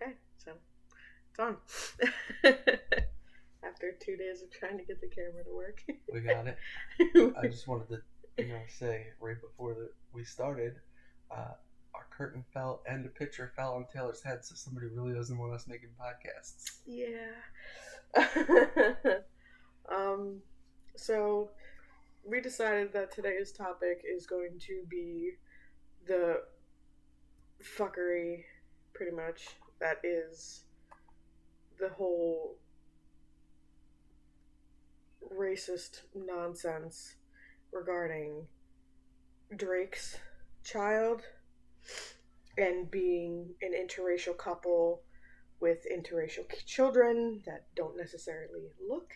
Okay, so it's on. After 2 days of trying to get the camera to work. We got it. I just wanted to, say right before we started, our curtain fell and a picture fell on Taylor's head, so somebody really doesn't want us making podcasts. Yeah. So we decided that today's topic is going to be the fuckery, pretty much, that is the whole racist nonsense regarding Drake's child and being an interracial couple with interracial children that don't necessarily look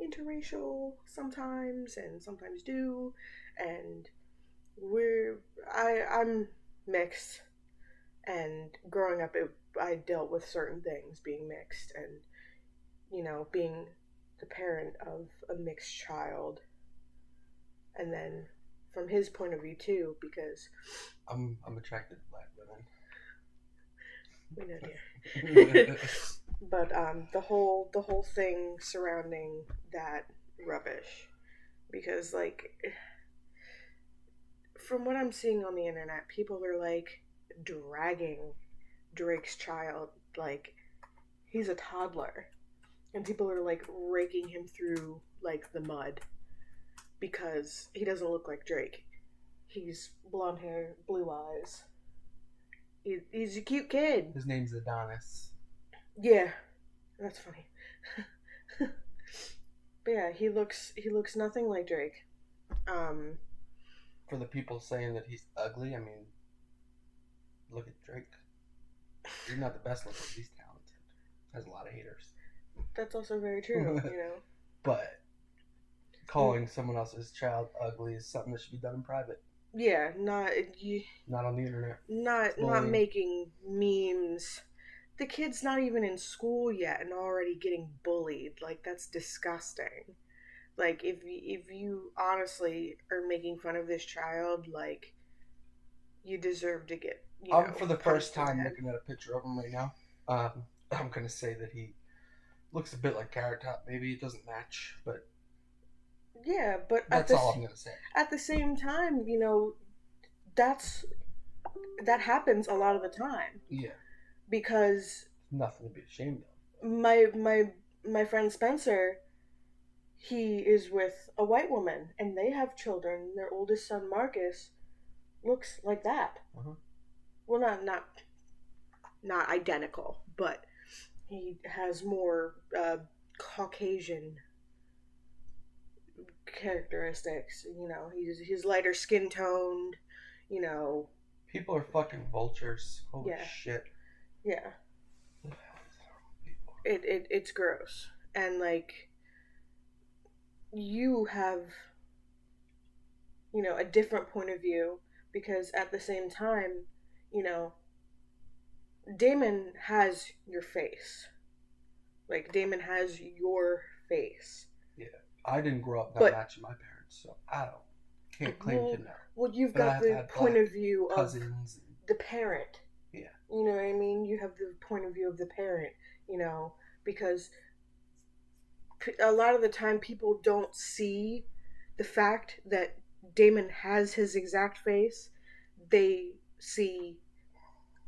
interracial sometimes and sometimes do, and I'm mixed, and growing up I dealt with certain things being mixed, and being the parent of a mixed child, and then from his point of view too, because I'm attracted to black women. We know, dear. But the whole thing surrounding that rubbish, because like from what I'm seeing on the internet, people are like dragging Drake's child like he's a toddler, and people are like raking him through like the mud because he doesn't look like Drake. He's blonde hair, blue eyes. He's a cute kid. His name's Adonis. Yeah, that's funny. But yeah, he looks nothing like Drake. For the people saying that he's ugly, I mean, look at Drake. He's not the best looking, but he's talented. Has a lot of haters. That's also very true, But calling someone else's child ugly is something that should be done in private. Yeah, not on the internet. Not making memes. The kid's not even in school yet and already getting bullied. Like, that's disgusting. Like, if you honestly are making fun of this child, like, you deserve to get, for the first time looking at a picture of him right now. I'm gonna say that he looks a bit like Carrot Top. Maybe it doesn't match, but yeah, but that's all I'm gonna say. At the same time, that happens a lot of the time. Yeah. Because nothing to be ashamed of. My friend Spencer, he is with a white woman, and they have children. Their oldest son Marcus looks like that. Uh-huh. Well, not identical, but he has more Caucasian characteristics. He's lighter skin toned. People are fucking vultures. Holy shit. Yeah. It's gross. And like, you have a different point of view, because at the same time, Damon has your face. Like, Damon has your face. Yeah. I didn't grow up that matching my parents, so I can't claim to know. Well, you've got the point of view of the parent. Yeah. You know what I mean? You have the point of view of the parent, because a lot of the time people don't see the fact that Damon has his exact face. They see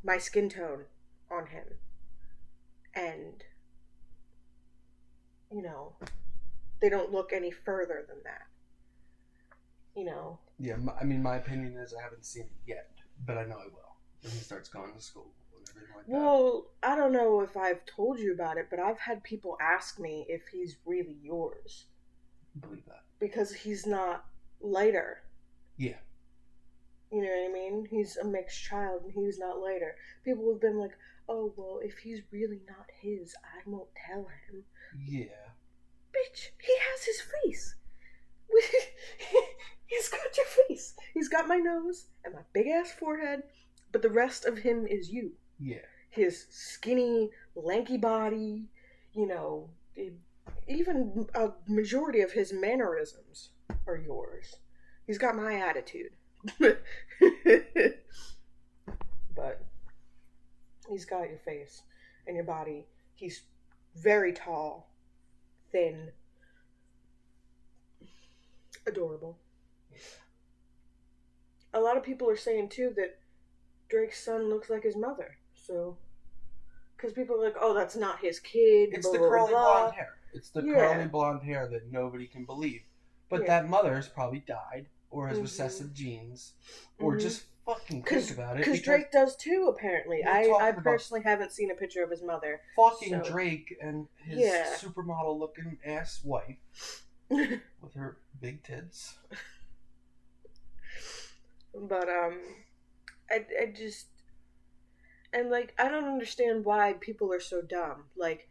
my skin tone on him. And, they don't look any further than that. Yeah, I mean, my opinion is I haven't seen it yet, but I know I will when he starts going to school and everything like that. Well, I don't know if I've told you about it, but I've had people ask me if he's really yours. I believe that. Because he's not lighter. Yeah. You know what I mean? He's a mixed child and he's not lighter. People have been like, oh, well, if he's really not his, I won't tell him. Yeah. Bitch, he has his face. He's got your face. He's got my nose and my big ass forehead, but the rest of him is you. Yeah. His skinny, lanky body, even a majority of his mannerisms are yours. He's got my attitude. But he's got your face. and your body. He's very tall, thin, adorable. A lot of people are saying too that Drake's son looks like his mother. So, because people are like, "Oh, that's not his kid." It's blah, the blah, curly blah. blonde hair. It's the curly blonde hair that nobody can believe. But that mother's probably died, or has recessive genes, or just fucking think about it. Because Drake does too, apparently. I personally haven't seen a picture of his mother. Fucking Drake and his supermodel looking ass wife with her big tits. But I just, and like, I don't understand why people are so dumb. Like,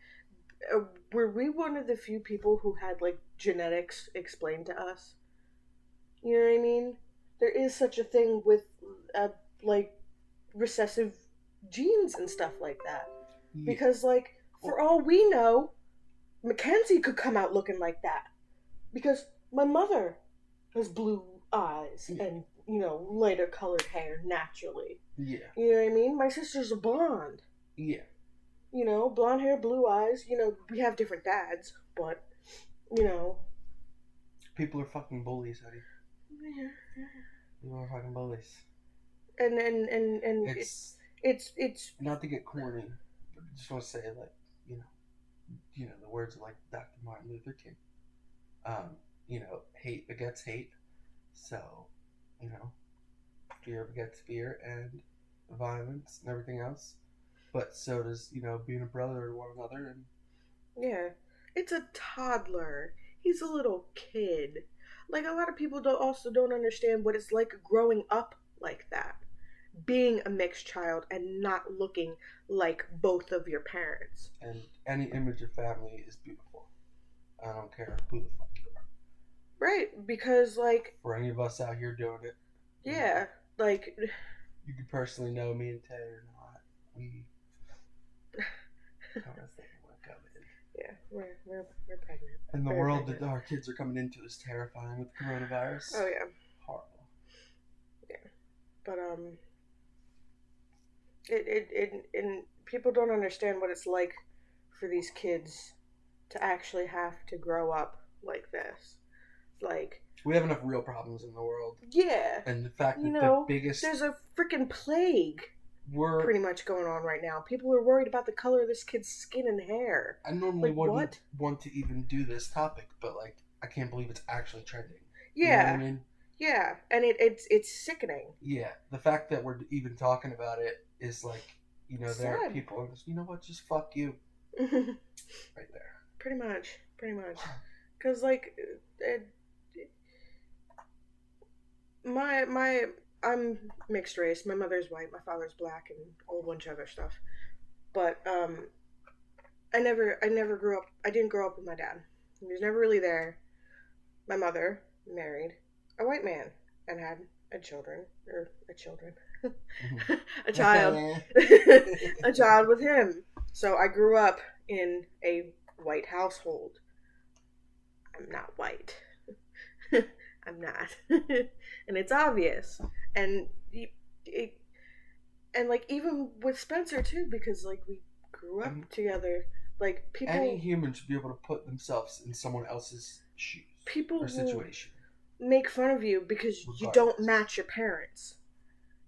were we one of the few people who had like genetics explained to us? You know what I mean? There is such a thing with like recessive genes and stuff like that. Yeah. Because like, for all we know, Mackenzie could come out looking like that. Because my mother has blue eyes and, you know, lighter colored hair naturally. Yeah. You know what I mean? My sister's a blonde. Yeah. You know, blonde hair, blue eyes. You know, we have different dads, but, you know. People are fucking bullies, Eddie. Yeah. People are fucking bullies. And it's not to get corny, but I just want to say, like, you know the words of like Dr. Martin Luther King. You know, hate begets hate. So, you know, fear begets fear and violence and everything else. But so does, you know, being a brother to one another. And yeah, it's a toddler. He's a little kid. Like, a lot of people don't understand what it's like growing up like that. Being a mixed child and not looking like both of your parents. And any image of family is beautiful. I don't care who the fuck you are. Right, because, like... For any of us out here doing it. Yeah, like... You could personally know me and Tay or not. We... I was thinking we're coming. Yeah, we're pregnant. And the world that our kids are coming into is terrifying with coronavirus. Oh, yeah. Horrible. Yeah. But, and people don't understand what it's like for these kids to actually have to grow up like this. Like, we have enough real problems in the world. Yeah. And the fact that the biggest... There's a freaking plague pretty much going on right now. People are worried about the color of this kid's skin and hair. I normally wouldn't want to even do this topic, but, like, I can't believe it's actually trending. Yeah. You know what I mean? Yeah. And it's sickening. Yeah. The fact that we're even talking about it is like, you know, there are people, you know what, just fuck you. Right there. Pretty much. Because, like, I'm mixed race. My mother's white, my father's black, and a whole bunch of other stuff. But, I never grew up, I didn't grow up with my dad. He was never really there. My mother married a white man and had a child, a child with him. So I grew up in a white household. I'm not white. I'm not. And it's obvious. And like, even with Spencer too, because like we grew up together. Like, people, any human should be able to put themselves in someone else's shoes or situation. Make fun of you because you don't match your parents.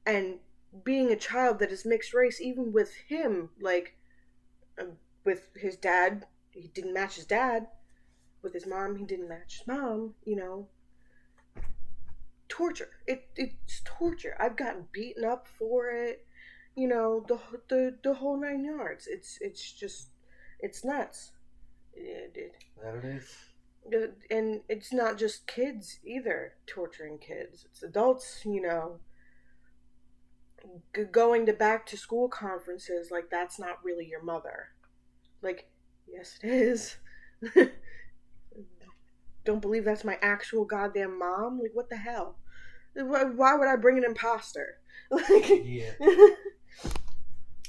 And being a child that is mixed race, even with him, like, with his dad, he didn't match his dad. With his mom, he didn't match his mom, you know. Torture. It's torture. I've gotten beaten up for it. You know, the whole 9 yards. It's just, it's nuts. Yeah, dude. That it is. And it's not just kids either torturing kids. It's adults, you know, going to back to school conferences like that's not really your mother. Like, yes it is. Don't believe that's my actual goddamn mom? Like, what the hell? Why would I bring an imposter? Like, yeah.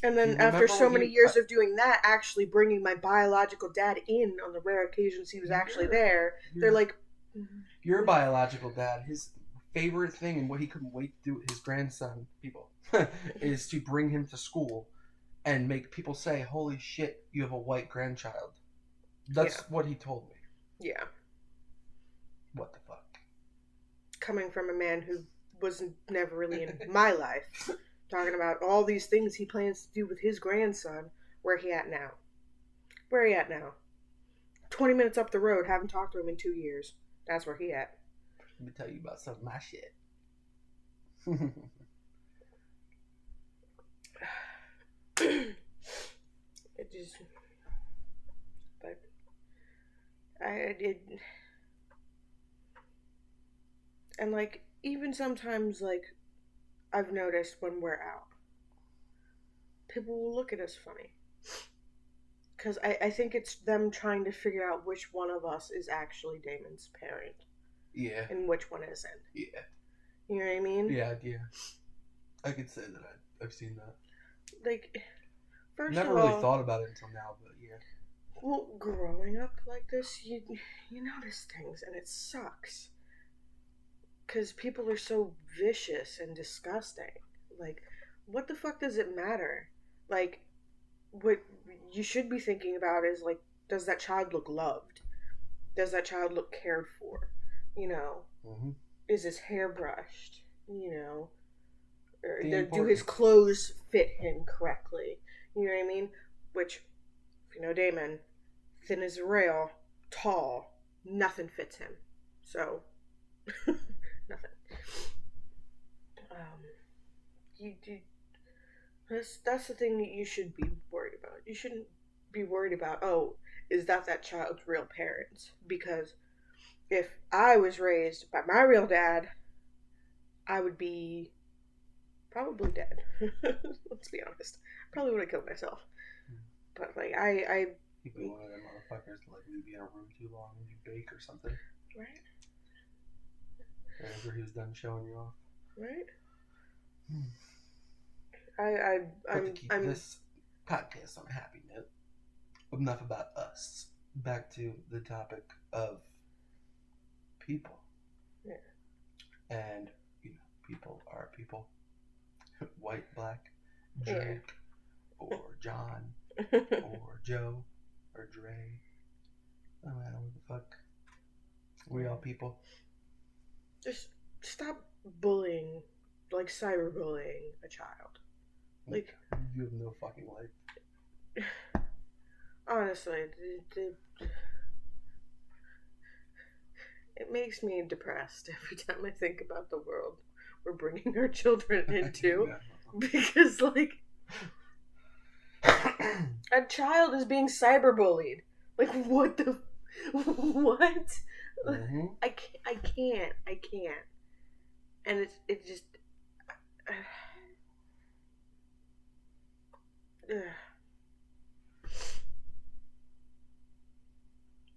And then after so many years of doing that, actually bringing my biological dad in on the rare occasions he was actually there, they're like... Your biological dad, his favorite thing and what he couldn't wait to do with his grandson, people, is to bring him to school and make people say, "Holy shit, you have a white grandchild." That's what he told me. Yeah. What the fuck? Coming from a man who was never really in my life, talking about all these things he plans to do with his grandson. Where he at now? 20 minutes up the road, haven't talked to him in 2 years. That's where he at. Let me tell you about some of my shit. It just, but I did, and like even sometimes like I've noticed when we're out, people will look at us funny. Because I think it's them trying to figure out which one of us is actually Damon's parent. Yeah. And which one isn't. Yeah. You know what I mean? Yeah. I could say that I've seen that. Like, first Never of all, really thought about it until now, but yeah. Well, growing up like this, you notice things, and it sucks. Because people are so vicious and disgusting. Like, what the fuck does it matter? Like, what you should be thinking about is, like, does that child look loved? Does that child look cared for? You know? Mm-hmm. Is his hair brushed? You know? Or do his clothes fit him correctly? You know what I mean? Which, if you know Damon, thin as a rail, tall, nothing fits him. So, nothing. That's the thing that you should be worried about. You shouldn't be worried about, oh, is that child's real parents? Because if I was raised by my real dad, I would be probably dead. Let's be honest. Probably would have killed myself. But like you'd be one of them motherfuckers to like leave you in a room too long and you bake or something. Right. After he was done showing you off. Right. To keep this podcast on a happy note, enough about us. Back to the topic of people. Yeah. And people are people. White, black, Drake, or John, or Joe, or Dre. No matter what the fuck. We all people. Just stop bullying, like cyberbullying a child. Like, you have no fucking life. Honestly, it makes me depressed every time I think about the world we're bringing our children into. Because, like, a child is being cyberbullied. Like, what the... What? Mm-hmm. I can't. And it just...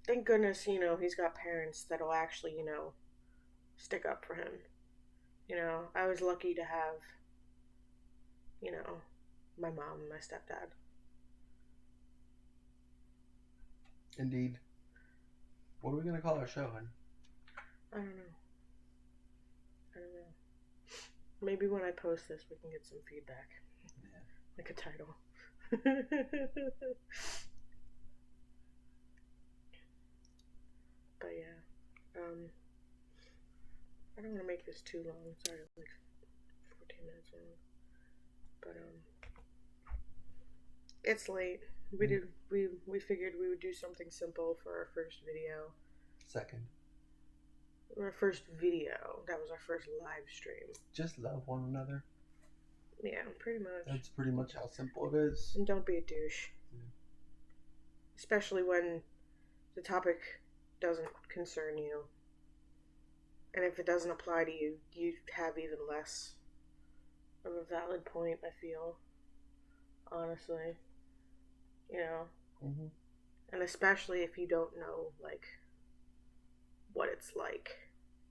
Thank goodness, he's got parents that'll actually, stick up for him. I was lucky to have, my mom and my stepdad. Indeed. What are we gonna call our show, hon? I don't know. Maybe when I post this, we can get some feedback. Yeah. Like a title. But yeah, I don't want to make this too long. Sorry, like 14 minutes long. But it's late. We figured we would do something simple for our first video. Second. Our first video. That was our first live stream. Just love one another. Yeah, pretty much. That's pretty much how simple it is. And don't be a douche. Yeah. Especially when the topic doesn't concern you. And if it doesn't apply to you, you have even less of a valid point, I feel. Honestly. Mm-hmm. And especially if you don't know, like, what it's like.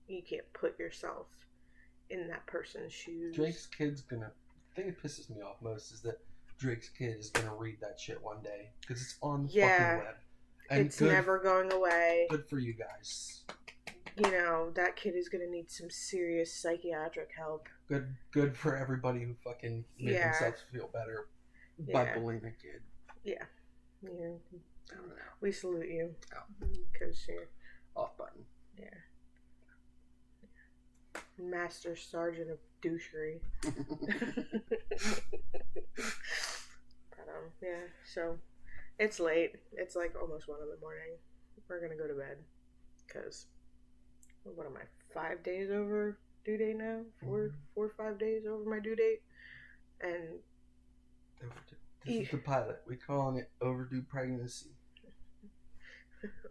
You can't put yourself in that person's shoes. Drake's kid's gonna... The thing that pisses me off most is that Drake's kid is gonna read that shit one day. Because it's on the fucking web. And it's never going away. Good for you guys. That kid is gonna need some serious psychiatric help. Good for everybody who fucking made themselves feel better. by Yeah. bullying a kid. Yeah. I don't know. We salute you. Oh. Because you're Off button. Master Sergeant of douchery. But yeah, so it's late. It's like almost 1 a.m. We're gonna go to bed because what am I? 5 days over due date now? 4 or 5 days over my due date, and this is the pilot. We're calling it overdue pregnancy.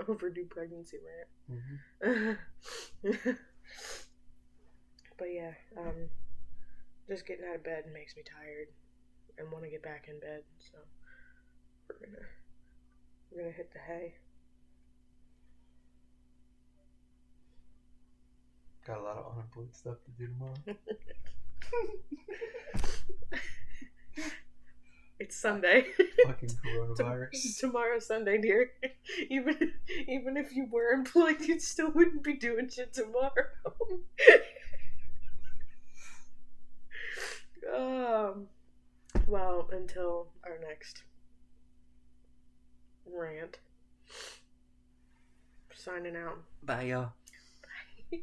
Overdue pregnancy rant. But yeah, just getting out of bed makes me tired and want to get back in bed. So we're gonna hit the hay. Got a lot of unemployed stuff to do tomorrow. It's Sunday. Fucking coronavirus. Tomorrow's Sunday, dear. Even if you were employed, you still wouldn't be doing shit tomorrow. Well, until our next rant. Signing out. Bye, y'all. Bye.